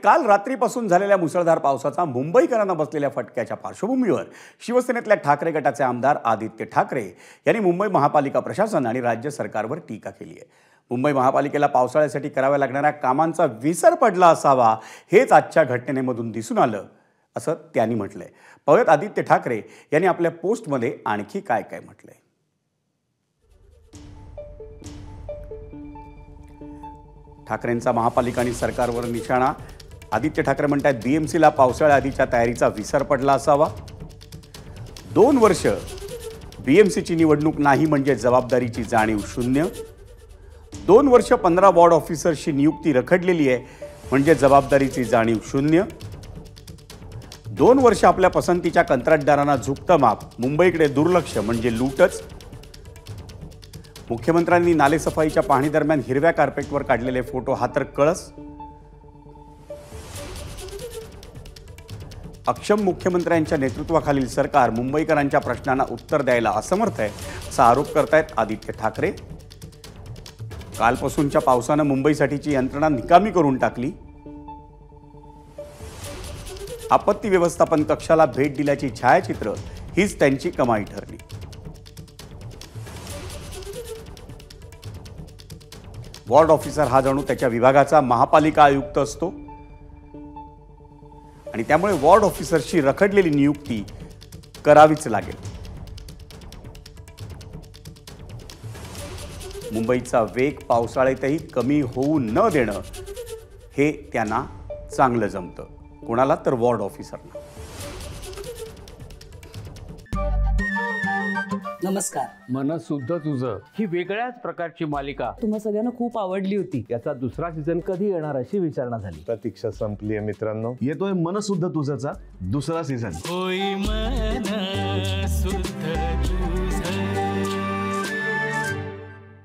काल रात्रीपासून झालेल्या मुसळधार पावसाचा मुंबईकरांना बसलेल्या फटक्याच्या पार्श्वभूमीवर शिवसेनेतल्या ठाकरे गटाचे आमदार आदित्य ठाकरे यांनी मुंबई महापालिका प्रशासन आणि राज्य सरकारवर टीका केली आहे। मुंबई महापालिकेला पावसाळ्यासाठी कराव्या लागणाऱ्या कामांचा विसर पडला असावा हेच आजच्या घटनेमधून दिसून आलं असं त्यांनी म्हटलंय। पाहूयात आदित्य ठाकरे यांनी आपल्या पोस्टमध्ये आणखी काय काय म्हटलंय। ठाकरेंचा महापालिका आणि सरकारवर निशाणा। आदित्य ठाकरे म्हणतात बीएमसीला पावसाळ्याआधीच्या तयारीचा विसर पडला असावा। 2 वर्ष बीएमसीची निवडणूक नाही म्हणजे जबाबदारीची जाणीव शून्य। 2 वर्ष 15 वॉर्ड ऑफिसरची नियुक्ती रखडलेली आहे म्हणजे जबाबदारीची जाणीव शून्य। 2 वर्ष आपल्या पसंतीच्या कंत्राटदारांना झुकतं माप, मुंबईकडे दुर्लक्ष म्हणजे लूटच। मुख्यमंत्र्यांनी नालेसफाईच्या पाहणी दरम्यान हिरव्या कार्पेटवर काढलेले फोटो हा तर कळस। अक्षम मुख्यमंत्र्यांच्या नेतृत्वाखालील सरकार मुंबईकरांच्या प्रश्नांना उत्तर द्यायला असमर्थ आहे असा आरोप करतायत आदित्य ठाकरे। कालपासूनच्या पावसानं मुंबईसाठीची यंत्रणा निकामी करून टाकली। आपत्ती व्यवस्थापन कक्षाला भेट दिल्याची छायाचित्र हीच त्यांची कमाई ठरली। वॉर्ड ऑफिसर हा जणू त्याच्या विभागाचा महापालिका आयुक्त असतो आणि त्यामुळे वॉर्ड ऑफिसरची रखडलेली नियुक्ती करावीच लागेल। मुंबईचा वेग पावसाळ्यातही कमी होऊ न देणं हे त्यांना चांगलं जमतं, कोणाला तर वॉर्ड ऑफिसरना। नमस्कार। मन सुद्धा तुझं ही वेगळ्याच प्रकारची मालिका तुम्हा सगळ्यांना खूप आवडली होती। याचा दुसरा सीझन कधी येणार अशी विचारणा झाली। प्रतीक्षा संपली आहे मित्रांनो, येतोय मन सुद्धा तुझाचा दुसरा सीझन।